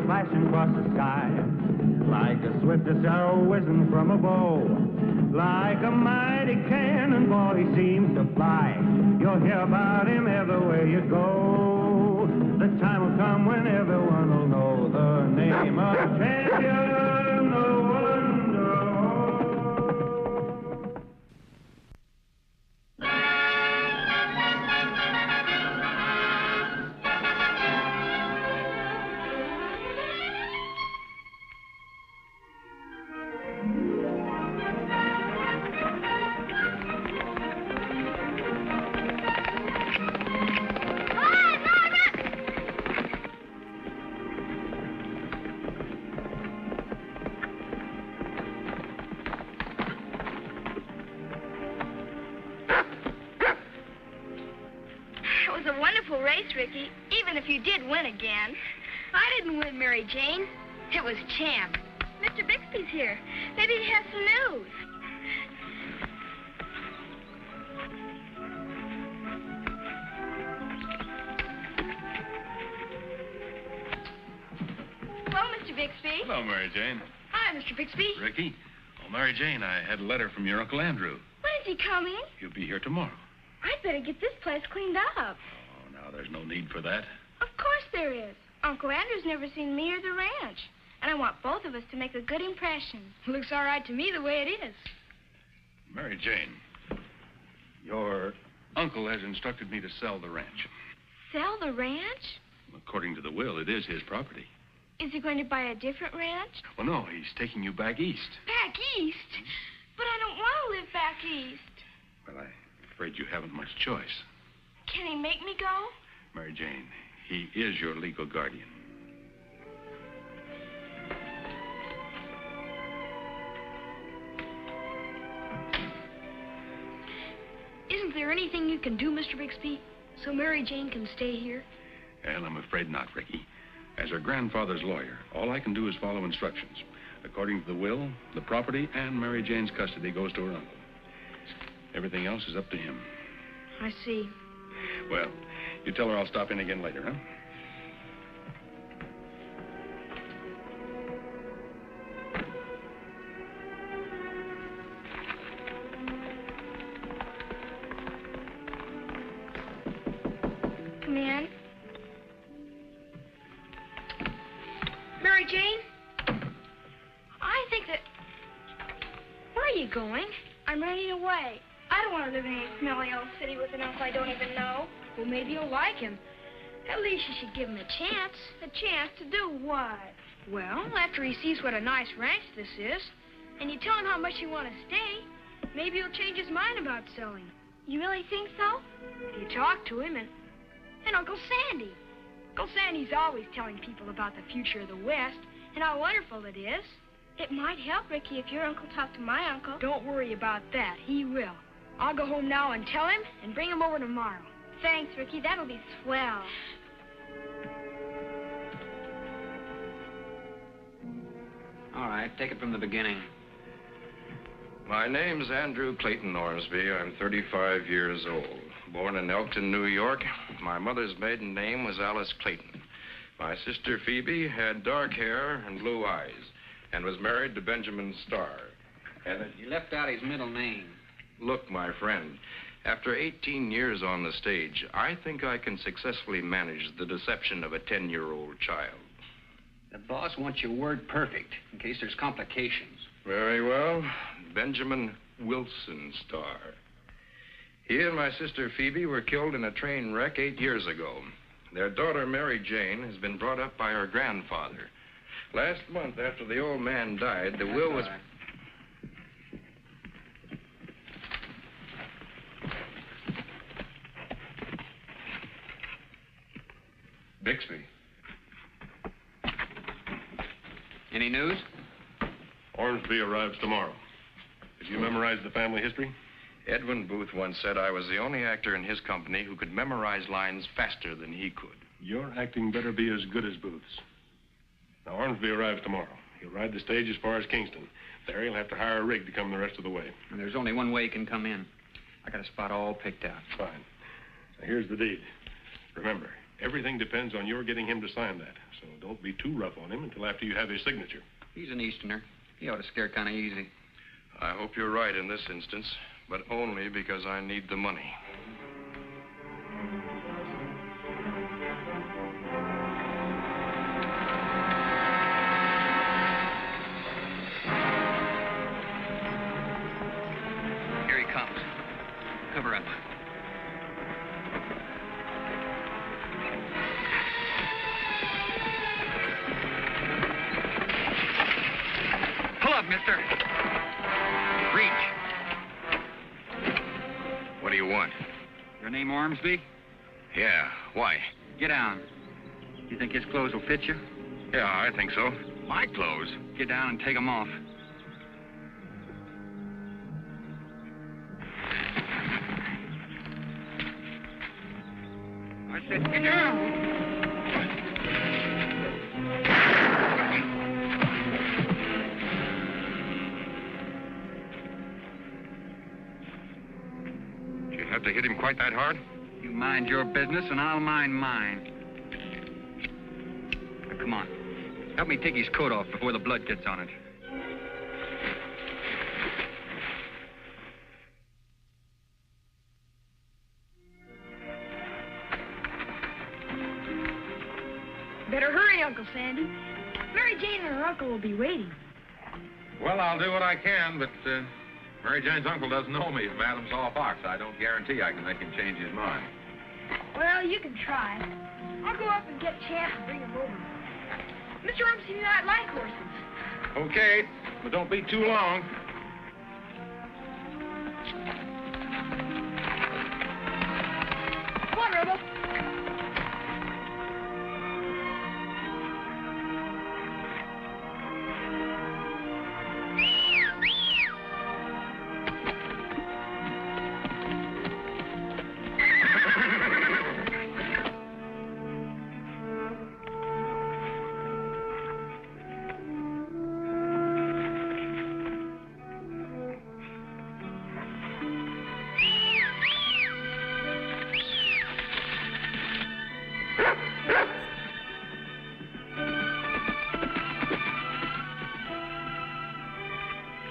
flashing across the sky, like the swiftest arrow whizzing from a bow. Like a mighty cannonball, he seems to fly. You'll hear about him everywhere you go. The time will come when everyone will know the name of champion, no one knows. Ricky, even if you did win again. I didn't win, Mary Jane. It was Champ. Mr. Bixby's here. Maybe he has some news. Hello, Mr. Bixby. Hello, Mary Jane. Hi, Mr. Bixby. Ricky. Oh, Mary Jane, I had a letter from your Uncle Andrew. When is he coming? He'll be here tomorrow. I'd better get this place cleaned up. Now, there's no need for that. Of course there is. Uncle Andrew's never seen me or the ranch. And I want both of us to make a good impression. Looks all right to me the way it is. Mary Jane, your uncle has instructed me to sell the ranch. Sell the ranch? According to the will, it is his property. Is he going to buy a different ranch? Well, no, he's taking you back east. Back east? But I don't want to live back east. Well, I'm afraid you haven't much choice. Can he make me go? Mary Jane, he is your legal guardian. Isn't there anything you can do, Mr. Bixby, so Mary Jane can stay here? Well, I'm afraid not, Ricky. As her grandfather's lawyer, all I can do is follow instructions. According to the will, the property and Mary Jane's custody goes to her uncle. Everything else is up to him. I see. Well, you tell her I'll stop in again later, huh? Come in. Mary Jane? I think that... Where are you going? I'm running away. I don't want to live in a smelly old city with an uncle I don't even know. Well, maybe you'll like him. At least you should give him a chance. A chance to do what? Well, after he sees what a nice ranch this is, and you tell him how much you want to stay, maybe he'll change his mind about selling. You really think so? You talk to him and Uncle Sandy. Uncle Sandy's always telling people about the future of the West and how wonderful it is. It might help, Ricky, if your uncle talked to my uncle. Don't worry about that. He will. I'll go home now and tell him and bring him over tomorrow. Thanks, Ricky. That'll be swell. All right, take it from the beginning. My name's Andrew Clayton Ormsby. I'm 35 years old. Born in Elkton, New York. My mother's maiden name was Alice Clayton. My sister Phoebe had dark hair and blue eyes and was married to Benjamin Starr. And You left out his middle name. Look, my friend, after 18 years on the stage, I think I can successfully manage the deception of a 10-year-old child. The boss wants your word perfect in case there's complications. Very well. Benjamin Wilson Starr. He and my sister Phoebe were killed in a train wreck 8 years ago. Their daughter, Mary Jane, has been brought up by her grandfather. Last month, after the old man died, the will was... Bixby. Any news? Ormsby arrives tomorrow. Have you memorized the family history? Edwin Booth once said I was the only actor in his company who could memorize lines faster than he could. Your acting better be as good as Booth's. Now, Ormsby arrives tomorrow. He'll ride the stage as far as Kingston. There, he'll have to hire a rig to come the rest of the way. And there's only one way he can come in. I got a spot all picked out. Fine. Now, here's the deed. Remember, Everything depends on your getting him to sign that. So don't be too rough on him until after you have his signature. He's an Easterner. He ought to scare kind of easy. I hope you're right in this instance, but only because I need the money. Here he comes. Cover up. Pull up, mister. Reach. What do you want? Your name Ormsby? Yeah, why? Get down. You think his clothes will fit you? Yeah, I think so. My clothes? Get down and take them off. I said, get down. Did you have to hit him quite that hard? You mind your business and I'll mind mine. Now, come on. Help me take his coat off before the blood gets on it. Better hurry, Uncle Sandy. Mary Jane and her uncle will be waiting. Well, I'll do what I can, but Mary Jane's uncle doesn't know me from Adam's Law Fox. I don't guarantee I can make him change his mind. Well, you can try. I'll go up and get Champ and bring him over. Mr. Rumsey and I like horses. Okay, but don't be too long. Come on, Rebel.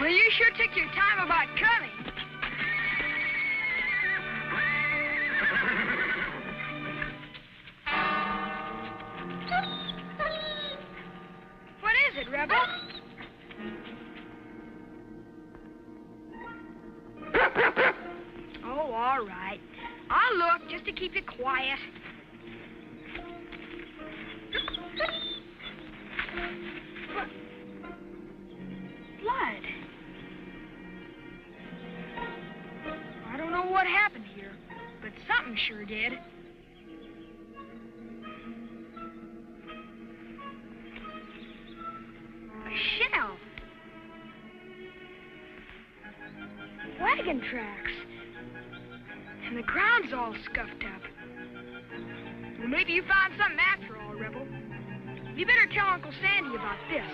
Well, you sure took your time about coming. What is it, Rebel? Oh, all right. I'll look just to keep you quiet. Blood. I don't know what happened here, but something sure did. A shell. Wagon tracks. And the ground's all scuffed up. Well, maybe you found something after all, Rebel. You better tell Uncle Sandy about this.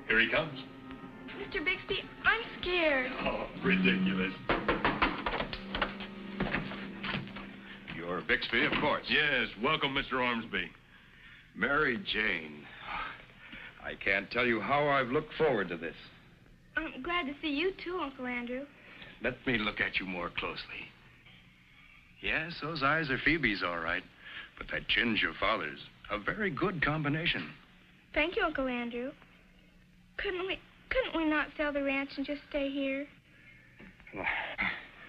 Here he comes. Mr. Bixby, I'm scared. Oh, ridiculous. You're Bixby, of course. Yes, welcome, Mr. Ormsby. Mary Jane. I can't tell you how I've looked forward to this. I'm glad to see you too, Uncle Andrew. Let me look at you more closely. Yes, those eyes are Phoebe's, all right. But that chin's your father's. A very good combination. Thank you, Uncle Andrew. Couldn't we not sell the ranch and just stay here?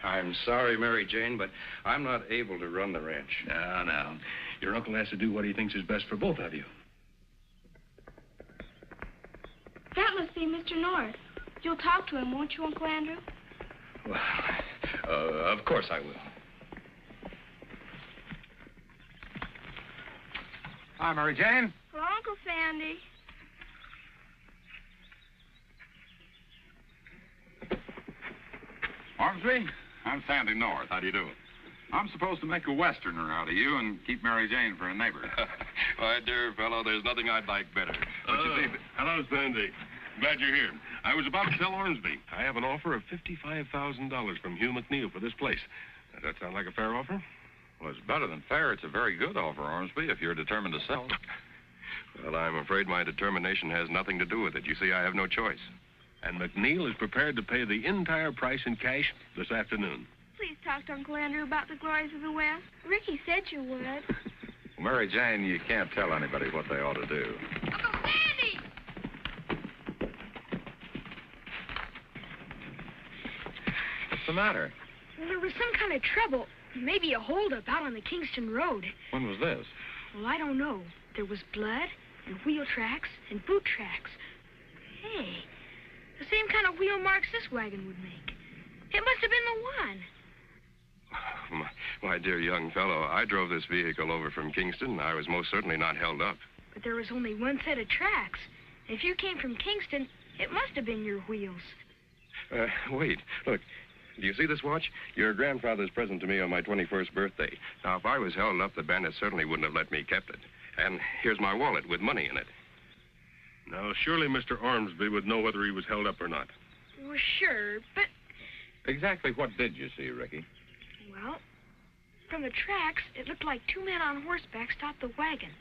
I'm sorry, Mary Jane, but I'm not able to run the ranch. No. Your uncle has to do what he thinks is best for both of you. That must be Mr. North. You'll talk to him, won't you, Uncle Andrew? Well, of course I will. Hi, Mary Jane. Hello, Uncle Sandy. Ormsby, I'm Sandy North. How do you do? I'm supposed to make a Westerner out of you and keep Mary Jane for a neighbor. My dear fellow, there's nothing I'd like better. What you think? Hello, Sandy. Glad you're here. I was about to tell Ormsby. I have an offer of $55,000 from Hugh McNeil for this place. Does that sound like a fair offer? Well, it's better than fair. It's a very good offer, Ormsby, if you're determined to sell. Well, I'm afraid my determination has nothing to do with it. You see, I have no choice. And McNeil is prepared to pay the entire price in cash this afternoon. Please talk to Uncle Andrew about the glories of the West. Ricky said you would. Well, Mary Jane, you can't tell anybody what they ought to do. Uncle Sandy! What's the matter? Well, there was some kind of trouble. Maybe a holdup out on the Kingston Road. When was this? Well, I don't know. There was blood and wheel tracks and boot tracks. Hey, the same kind of wheel marks this wagon would make. It must have been the one. My dear young fellow, I drove this vehicle over from Kingston. I was most certainly not held up. But there was only one set of tracks. If you came from Kingston, it must have been your wheels. Wait. Look. Do you see this watch? Your grandfather's present to me on my 21st birthday. Now, if I was held up, the bandit certainly wouldn't have let me kept it. And here's my wallet with money in it. Now, surely Mr. Ormsby would know whether he was held up or not. Well, sure, but... Exactly what did you see, Ricky? Well, from the tracks, it looked like two men on horseback stopped the wagon.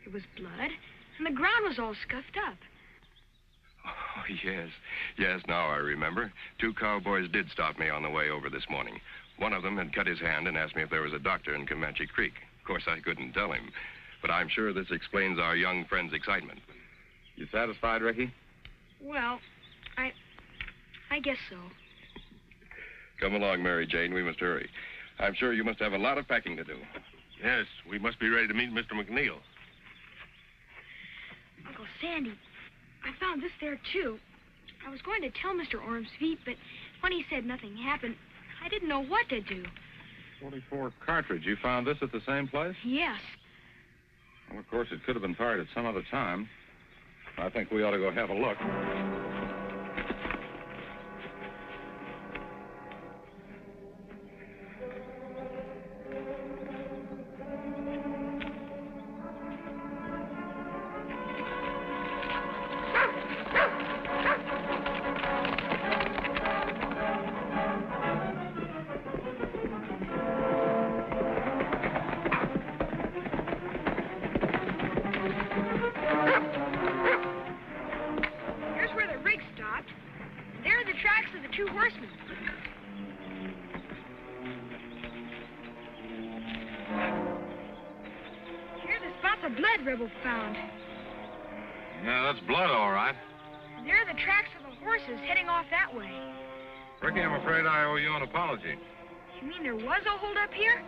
There was blood, and the ground was all scuffed up. Oh, yes. Yes, now I remember. Two cowboys did stop me on the way over this morning. One of them had cut his hand and asked me if there was a doctor in Comanche Creek. Of course, I couldn't tell him. But I'm sure this explains our young friend's excitement. You satisfied, Ricky? Well, I guess so. Come along, Mary Jane. We must hurry. I'm sure you must have a lot of packing to do. Yes, we must be ready to meet Mr. McNeil. Uncle Sandy, I found this there, too. I was going to tell Mr. Ormsby, but when he said nothing happened, I didn't know what to do. 44 cartridge. You found this at the same place? Yes. Well, of course, it could have been fired at some other time. I think we ought to go have a look. Found. Yeah, that's blood, all right. There are the tracks of the horses heading off that way. Ricky, I'm afraid I owe you an apology. You mean there was a holdup here?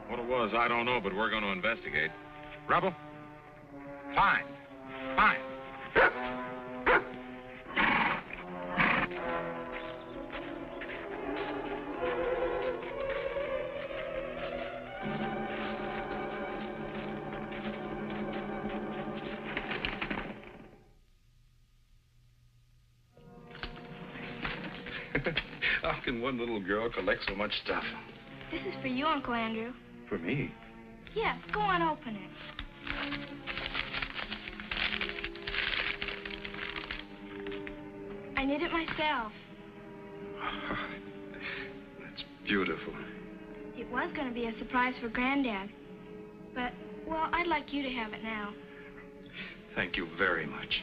What it was, I don't know, but we're going to investigate. Rebel? Fine. Fine. How can one little girl collect so much stuff? This is for you, Uncle Andrew. For me? Yeah, go on, open it. I knit it myself. That's beautiful. It was going to be a surprise for Granddad. But, well, I'd like you to have it now. Thank you very much.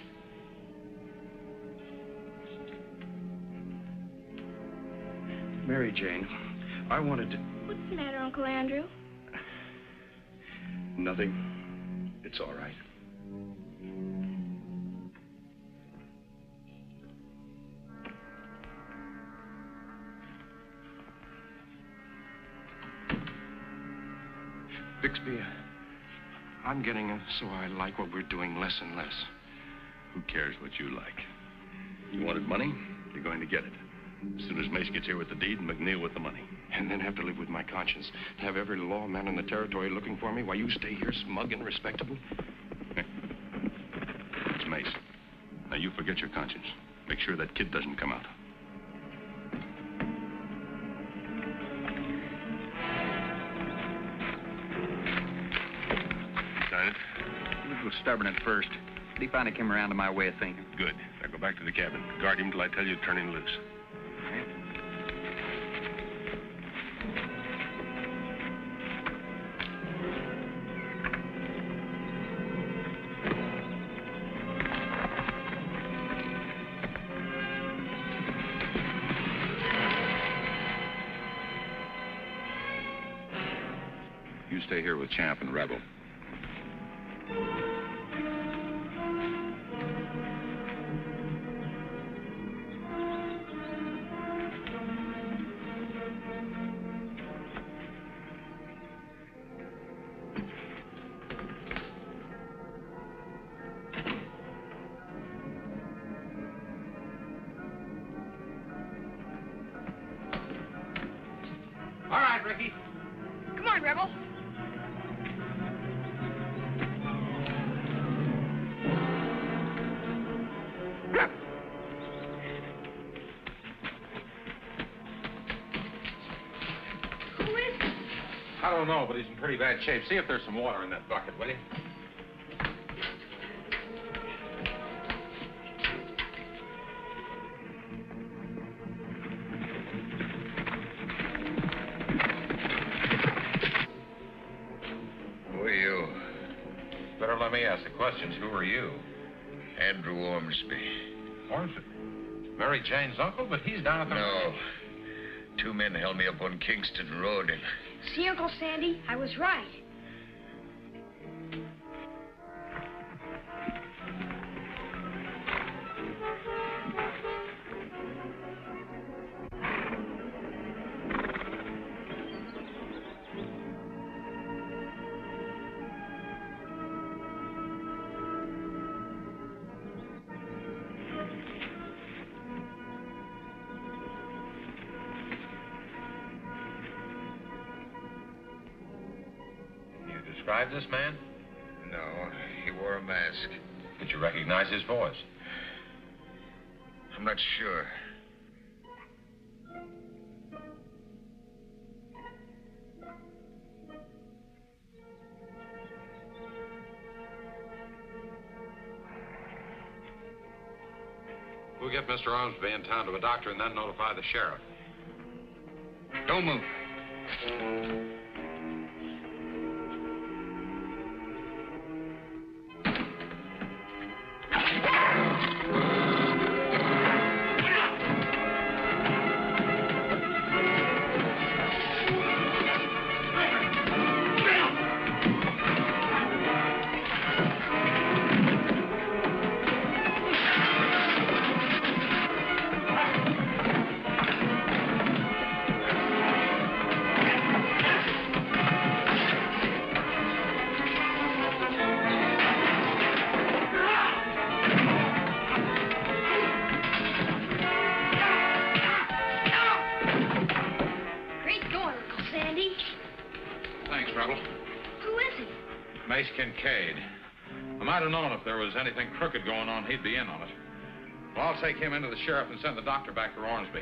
Mary Jane, I wanted to... What's the matter, Uncle Andrew? Nothing. It's all right. Bixby, I'm getting so I like what we're doing less and less. Who cares what you like? You wanted money? You're going to get it. As soon as Mace gets here with the deed, McNeil with the money. And then have to live with my conscience. Have every lawman in the territory looking for me while you stay here smug and respectable? It's Mace. Now, you forget your conscience. Make sure that kid doesn't come out. Sign it. He was a little stubborn at first, but he finally came around to my way of thinking. Good. Now go back to the cabin. Guard him till I tell you to turn him loose. You stay here with Champ and Rebel. All right, Ricky. Come on, Rebel. Who is he? I don't know, but he's in pretty bad shape. See if there's some water in that bucket, will you? Who are you? Better let me ask the questions. Who are you? Andrew Ormsby. Ormsby. Mary Jane's uncle, but he's down at the... No. 2 men held me up on Kingston Road and... See, Uncle Sandy, I was right. Describe this man? No, he wore a mask. Did you recognize his voice? I'm not sure. We'll get Mr. Ormsby in town to a doctor and then notify the sheriff. Don't move. Mace Kincaid. I might have known if there was anything crooked going on, he'd be in on it. Well, I'll take him into the sheriff and send the doctor back to Ormsby.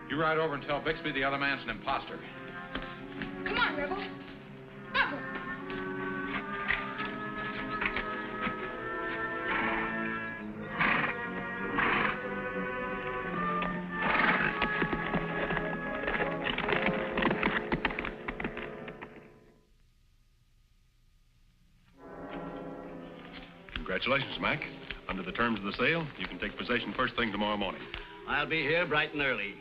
You ride over and tell Bixby the other man's an impostor. Come on, Rebel. Rebel. Congratulations, Mac. Under the terms of the sale, you can take possession first thing tomorrow morning. I'll be here bright and early.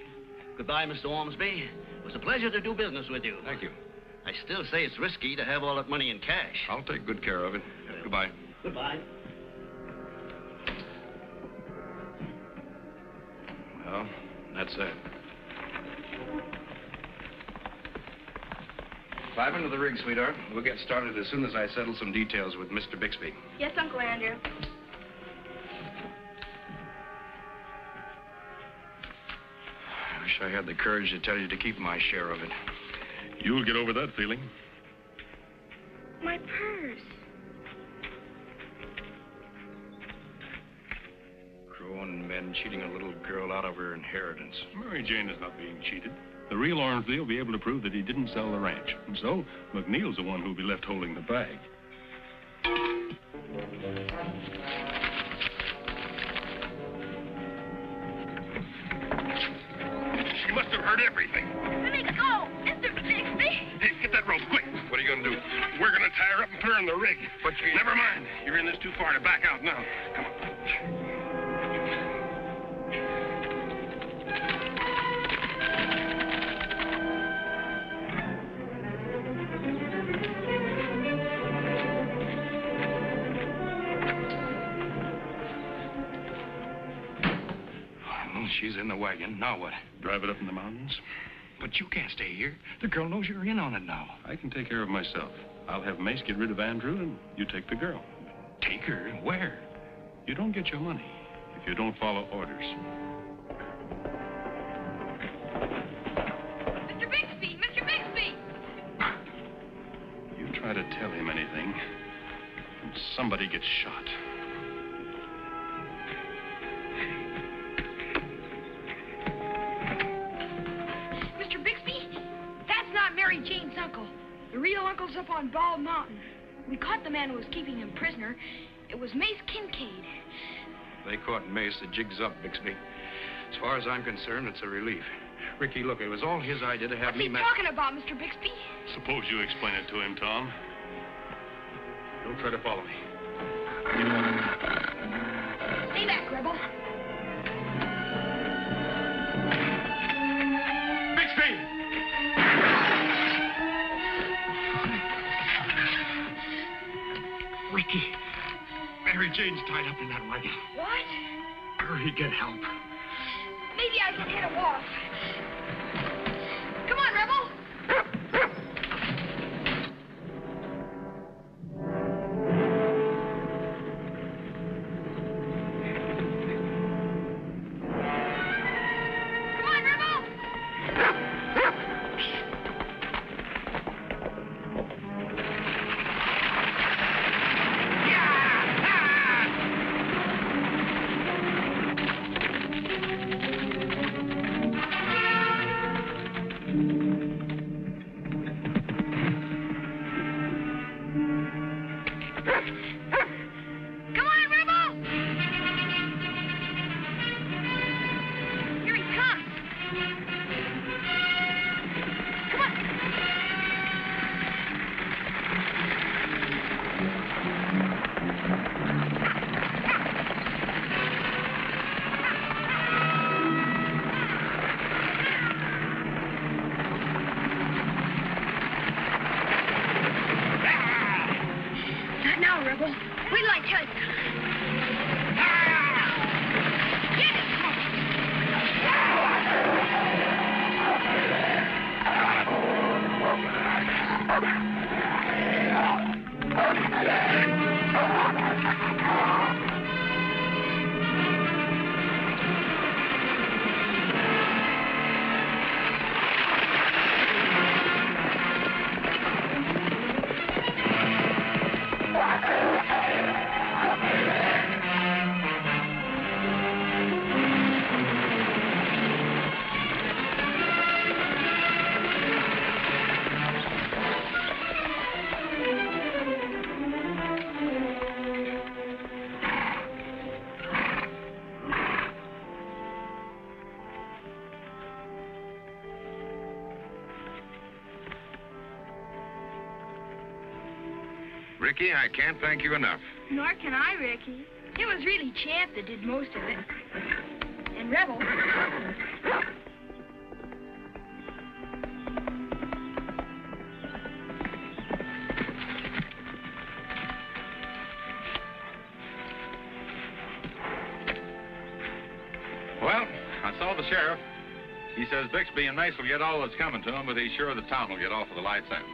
Goodbye, Mr. Ormsby. It was a pleasure to do business with you. Thank you. I still say it's risky to have all that money in cash. I'll take good care of it. Goodbye. Goodbye. Well, that's it. Climb into the rig, sweetheart. We'll get started as soon as I settle some details with Mr. Bixby. Yes, Uncle Andrew. Wish I had the courage to tell you to keep my share of it. You'll get over that feeling. My purse. Grown men cheating a little girl out of her inheritance. Mary Jane is not being cheated. The real Ormsby will be able to prove that he didn't sell the ranch. And so, McNeil's the one who'll be left holding the bag. She must have heard everything. Let me go, Mr. Bixby. Hey, get that rope, quick. What are you going to do? We're going to tie her up and put her in the rig. But you... Never mind. You're in this too far to back out now. Come on. Well, she's in the wagon. Now what? Drive it up in the mountains. But you can't stay here. The girl knows you're in on it now. I can take care of myself. I'll have Mace get rid of Andrew, and you take the girl. Take her? Where? You don't get your money if you don't follow orders. Mr. Bixby! Mr. Bixby! You try to tell him anything, and somebody gets shot. Mr. Bixby, that's not Mary Jane's uncle. The real uncle's up on Bald Mountain. We caught the man who was keeping him prisoner. It was Mace Kincaid. They caught Mace. The jig's up, Bixby. As far as I'm concerned, it's a relief. Ricky, look, it was all his idea to have What's he talking about, Mr. Bixby? Suppose you explain it to him, Tom. Don't try to follow me. Stay back, Rebel. Bixby! Ricky, Mary Jane's tied up in that wagon. What? Hurry, get help. Maybe I can get a walk. Come on, Rebel. Come on, Rebel. Come on, Rebel! Here he comes. Come on. Not now, Rebel. Wait till I tell you. Get Ricky, I can't thank you enough. Nor can I, Ricky. It was really Champ that did most of it. And Rebel. Well, I saw the sheriff. He says Bixby and Mace will get all that's coming to him, but he's sure the town will get off with a light sentence.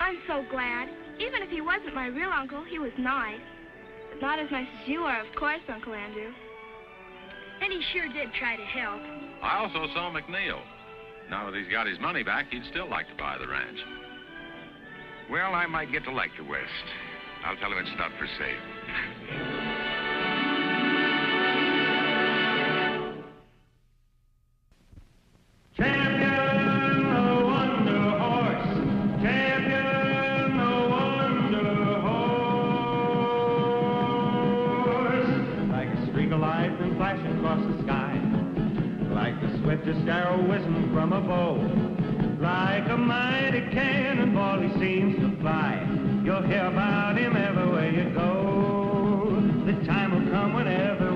I'm so glad. Even if he wasn't my real uncle, he was nice. But not as nice as you are, of course, Uncle Andrew. Hey, And he sure did try to help. I also saw McNeil. Now that he's got his money back, he'd still like to buy the ranch. Well, I might get to like the West. I'll tell him it's not for sale. Champion, the Wonder Horse. Champion, the Wonder Horse. Like a streak of lightning flashing across the sky. Like the swiftest arrow whizzing from a bow. Like a mighty cannonball he seems to fly. You'll hear about him everywhere you go. The time will come whenever